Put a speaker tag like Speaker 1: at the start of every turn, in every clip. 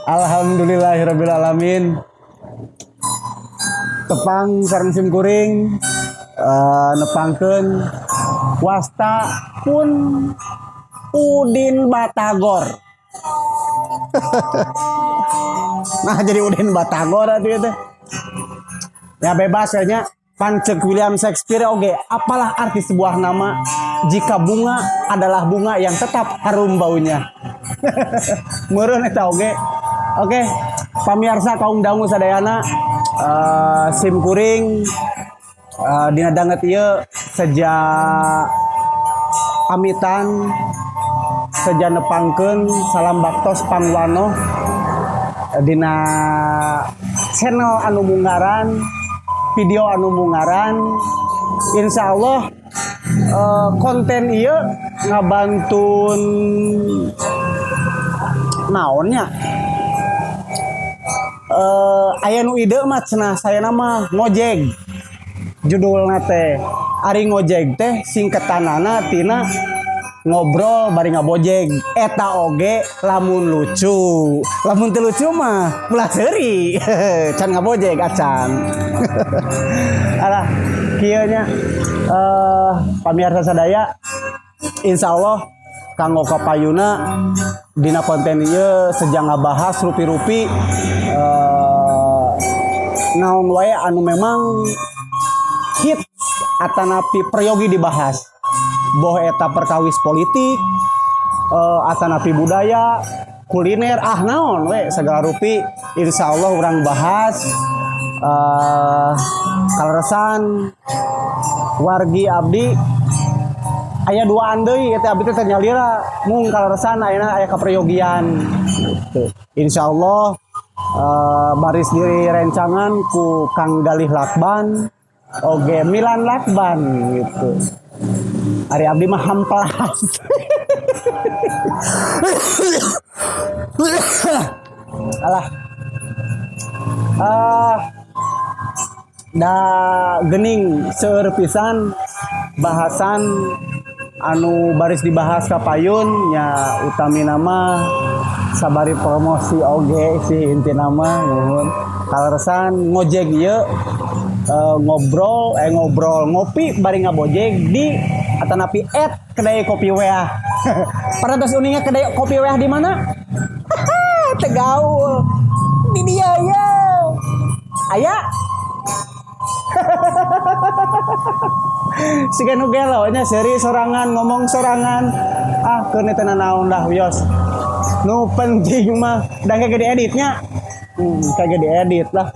Speaker 1: Alhamdulillahirabbil alamin. Tepang sareng sim kuring nepangkeun wasta pun Udin Batagor. Nah jadi Udin Batagor atuh teh. Ya bebas kayaknya. Pancek William Shakespeare oge, apalah arti sebuah nama jika bunga adalah bunga yang tetap harum baunya. Meureun eta oge. Oke, pamirsa kaum dangu sadayana, sim kuring dina danget ieu sejak pamitan seja nepangkeun salam baktos pangwano dina channel anu munggaran, video anu munggaran. Insya Allah konten ieu ngabantun naonnya aya nu ide mah cenah saya nama ngojeg judulna teh ari ngojeg teh singketanana tina ngobrol bari ngabojeg eta oge lamun lucu lamun teu lucu mah ulah seuri can ngabojeg acan. Alah kieu nya pamirsa sadaya insyaallah kanggo kapayuna dina konten ieu sejang ngabahas rupi-rupi naon wae anu memang hit atanapi peryogi dibahas. Boh eta perkawis politik, atanapi budaya, kuliner, naon we segala rupi insyaallah urang bahas. Kaleresan wargi abdi aya duaan deui eta abdi teh nyalira mung kaleresan ayeuna aya kaperyogian gitu. Insyaallah baris diri rencangan ku Kang Galih Lakban oge Milan Lakban gitu. Ari abdi mah hamplas. Alah. Da geuning seueur pisan bahasan anu baris dibahas kapayun nya utami nama sabari promosi oge si inti nama nuhun kaleresan ngojeg ieu ngobrol ngopi bari ngabojeg di atanapi kedai kopi weah. Parantos uningnya kedai kopi weah di mana? Tegaul. Di dia ya. Aya. Siga nu gelo nya seri sorangan ngomong sorangan. Keun eta naon dah wios. Nu penting mah da kagak dieditnya. Kagak diedit lah.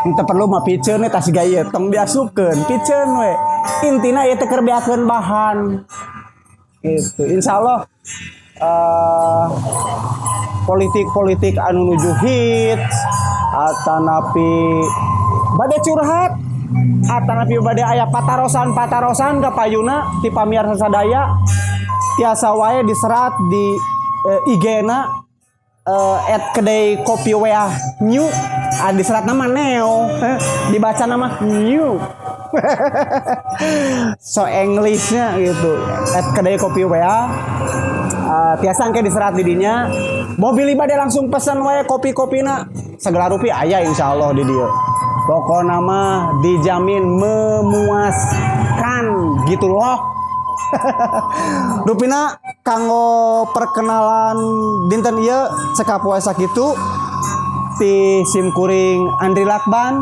Speaker 1: Teu perlu mah piceun eta siga ieu tong diasupkeun piceun we. Intina ieu teh keur beakeun bahan. Gitu. Insyaallah politik-politik anu nuju hits atanapi bade curhat atanapi bade aya patarosan kapayuna ti pamirsa sadaya tiasa wae diserat di IG-na @kedai kopi weah new diserat nama neo dibaca nama new. So Englishnya gitu kedai kopi weah tiasa angke diserat di dinya mau beli bade langsung pesan wae kopi-kopina segala rupi aya insyaallah di dieu. Pokokna mah dijamin memuaskan gitu loh. Rupina kanggo perkenalan dinten ieu sekapoe sakitu ti sim kuring Andri Lakban.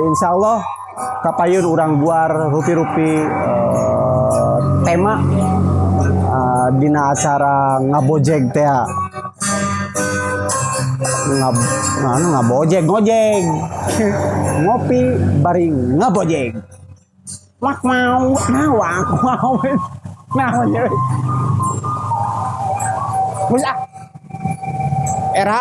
Speaker 1: Insyaallah kapayun urang buar rupi-rupi tema dina acara ngabojeg teh ngabojeg ngojeg ngopi bari ngabojeg wak mau era